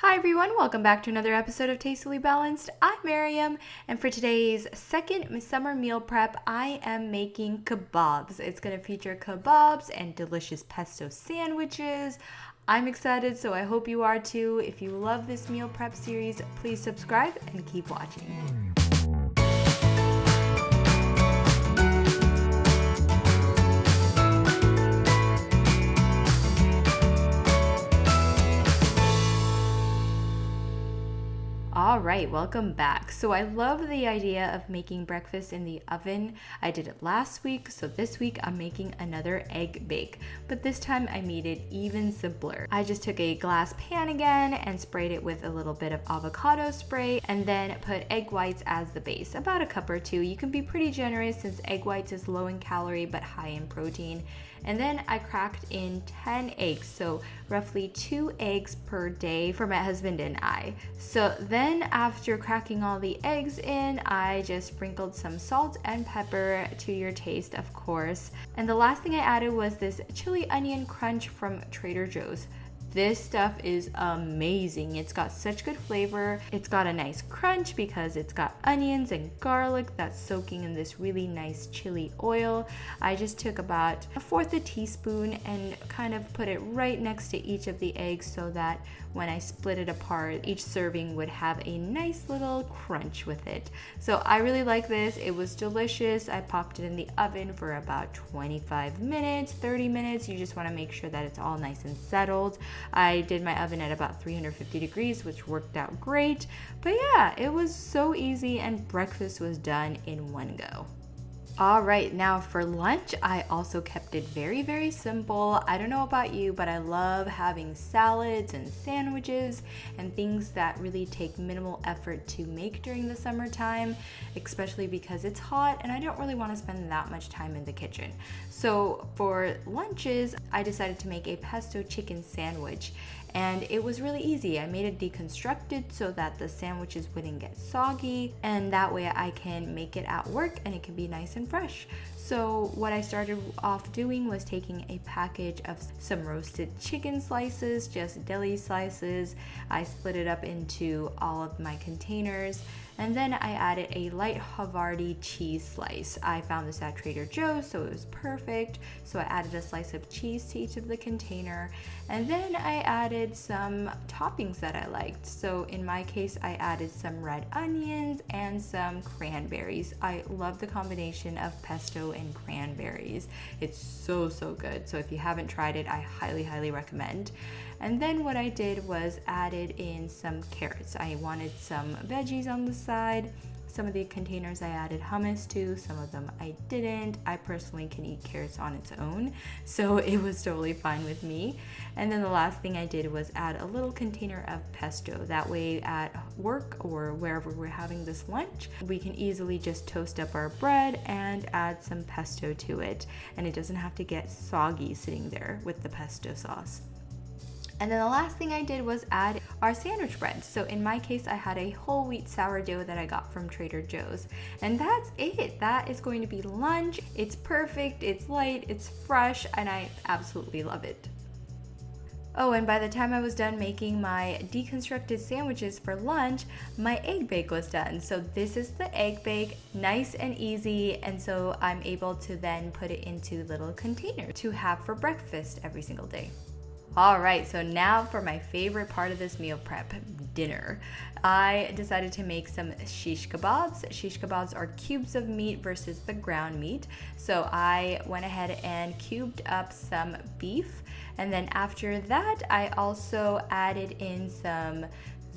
Hi everyone, welcome back to another episode of Tastily Balanced. I'm Miriam, and for today's second summer meal prep, I am making kebabs. It's going to feature kebabs and delicious pesto sandwiches. I'm excited, so I hope you are too. If you love this meal prep series, please subscribe and keep watching. All right, welcome back. So I love the idea of making breakfast in the oven. I did it last week, so this week I'm making another egg bake, but this time I made it even simpler. I just took a glass pan again and sprayed it with a little bit of avocado spray and then put egg whites as the base, about a cup or two. You can be pretty generous since egg whites is low in calorie but high in protein. And then I cracked in 10 eggs, so roughly 2 eggs per day for my husband and I. So then after cracking all the eggs in, I just sprinkled some salt and pepper to your taste, of course. And the last thing I added was this chili onion crunch from Trader Joe's. This stuff is amazing. It's got such good flavor. It's got a nice crunch because it's got onions and garlic that's soaking in this really nice chili oil. I just took about 1/4 teaspoon and kind of put it right next to each of the eggs so that when I split it apart, each serving would have a nice little crunch with it. So I really like this. It was delicious. I popped it in the oven for about 25 minutes, 30 minutes. You just want to make sure that it's all nice and settled. I did my oven at about 350 degrees, which worked out great. But yeah, it was so easy and breakfast was done in one go. All right, now for lunch, I also kept it very, very simple. I don't know about you, but I love having salads and sandwiches and things that really take minimal effort to make during the summertime, especially because it's hot and I don't really want to spend that much time in the kitchen. So for lunches, I decided to make a pesto chicken sandwich. And it was really easy. I made it deconstructed so that the sandwiches wouldn't get soggy, and that way I can make it at work and it can be nice and fresh. So what I started off doing was taking a package of some roasted chicken slices, just deli slices. I split it up into all of my containers, and then I added a light Havarti cheese slice. I found this at Trader Joe's, so it was perfect. So I added a slice of cheese to each of the container, and then I added some toppings that I liked. So in my case, I added some red onions and some cranberries. I love the combination of pesto and cranberries. It's so good. So if you haven't tried it, I highly recommend. And then what I did was added in some carrots. I wanted some veggies on the side. Some of the containers I added hummus to, some of them I didn't. I personally can eat carrots on its own, so it was totally fine with me. And then the last thing I did was add a little container of pesto. That way at work or wherever we're having this lunch, we can easily just toast up our bread and add some pesto to it. And it doesn't have to get soggy sitting there with the pesto sauce. And then the last thing I did was add our sandwich bread. So in my case, I had a whole wheat sourdough that I got from Trader Joe's. And that's it. That is going to be lunch. It's perfect, it's light, it's fresh, and I absolutely love it. Oh, and by the time I was done making my deconstructed sandwiches for lunch, my egg bake was done. So this is the egg bake, nice and easy. And so I'm able to then put it into little containers to have for breakfast every single day. All right, so now for my favorite part of this meal prep, dinner. I decided to make some shish kebabs. Shish kebabs are cubes of meat versus the ground meat. So I went ahead and cubed up some beef. And then after that, I also added in some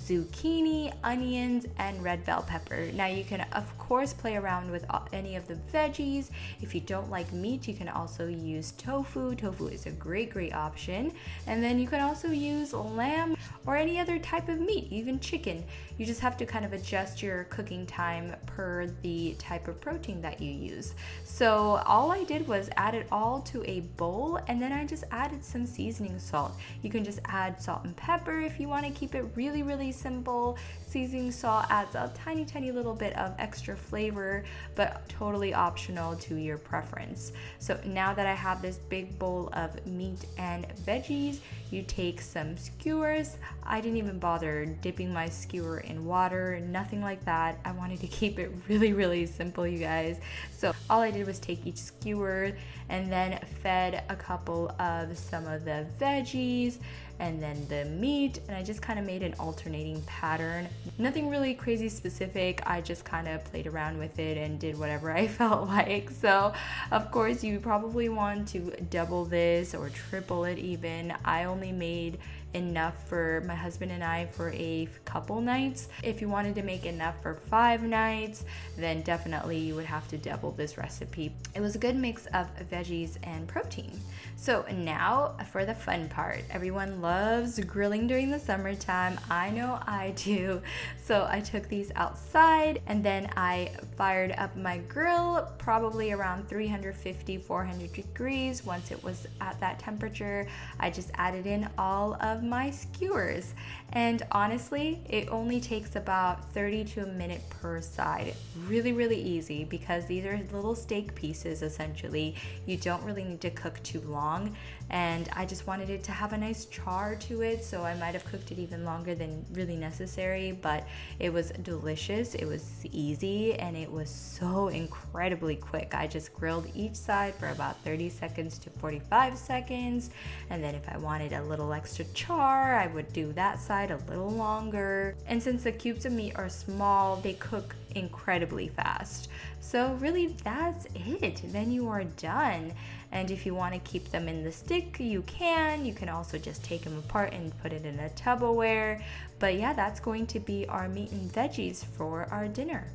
zucchini, onions, and red bell pepper. Now you can of course play around with any of the veggies. If you don't like meat, you can also use tofu. Tofu is a great option. And then you can also use lamb or any other type of meat, even chicken. You just have to kind of adjust your cooking time per the type of protein that you use. So all I did was add it all to a bowl, and then I just added some seasoning salt. You can just add salt and pepper if you want to keep it really really simple. Seasoning salt adds a tiny little bit of extra flavor, but totally optional to your preference. So now that I have this big bowl of meat and veggies, you take some skewers. I didn't even bother dipping my skewer in water, nothing like that. I wanted to keep it really simple, you guys. So all I did was take each skewer and then fed a couple of some of the veggies and then the meat, and I just kind of made an alternating pattern. Nothing really crazy specific. I just kind of played around with it and did whatever I felt like. So of course you probably want to double this or triple it even. I only made enough for my husband and I for a couple nights. If you wanted to make enough for 5 nights, then definitely you would have to double this recipe. It was a good mix of veggies and protein. So now for the fun part. Everyone loves grilling during the summertime. I know I do. So I took these outside and then I fired up my grill probably around 350-400 degrees. Once it was at that temperature, I just added in all of my skewers, and honestly it only takes about 30 to a minute per side. Really easy because these are little steak pieces essentially. You don't really need to cook too long, and I just wanted it to have a nice char to it, so I might have cooked it even longer than really necessary, but it was delicious, it was easy, and it was so incredibly quick. I just grilled each side for about 30 seconds to 45 seconds, and then if I wanted a little extra char, I would do that side a little longer. And since the cubes of meat are small, they cook incredibly fast. So really that's it. Then you are done. And if you want to keep them in the stick, you can. You can also just take them apart and put it in a Tupperware. But yeah, that's going to be our meat and veggies for our dinner.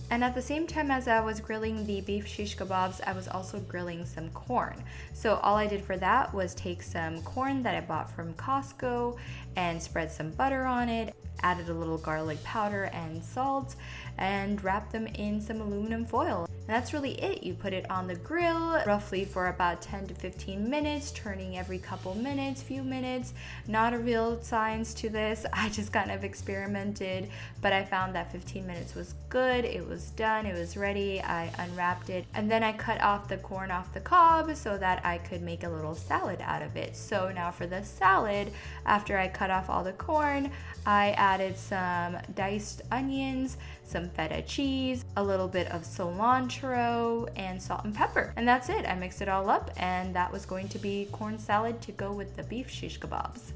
And at the same time as I was grilling the beef shish kebabs, I was also grilling some corn. So all I did for that was take some corn that I bought from Costco and spread some butter on it, added a little garlic powder and salt, and wrapped them in some aluminum foil. And that's really it. You put it on the grill roughly for about 10 to 15 minutes, turning every couple minutes, few minutes. Not a real science to this. I just kind of experimented, but I found that 15 minutes was good. It was done. It was ready. I unwrapped it, and then I cut off the corn off the cob so that I could make a little salad out of it. So now for the salad, after I cut off all the corn, I added some diced onions, some feta cheese, a little bit of cilantro, and salt and pepper. And that's it. I mixed it all up, and that was going to be corn salad to go with the beef shish kebabs.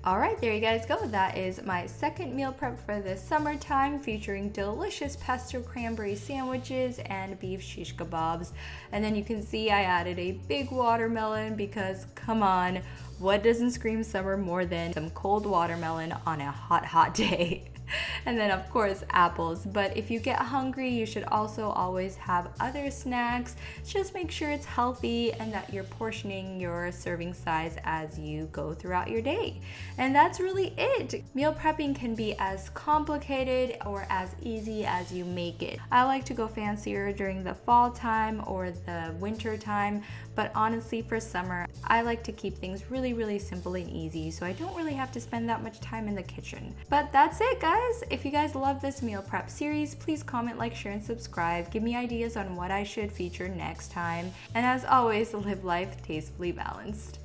Alright, there you guys go. That is my second meal prep for this summertime, featuring delicious pesto cranberry sandwiches and beef shish kebabs. And then you can see I added a big watermelon because, come on, what doesn't scream summer more than some cold watermelon on a hot day? And then of course apples. But if you get hungry, you should also always have other snacks. Just make sure it's healthy and that you're portioning your serving size as you go throughout your day. And that's really it. Meal prepping can be as complicated or as easy as you make it. I like to go fancier during the fall time or the winter time, but honestly for summer, I like to keep things really simple and easy, so I don't really have to spend that much time in the kitchen. But that's it, guys. If you guys love this meal prep series, please comment, like, share, and subscribe. Give me ideas on what I should feature next time. And as always, live life tastefully balanced.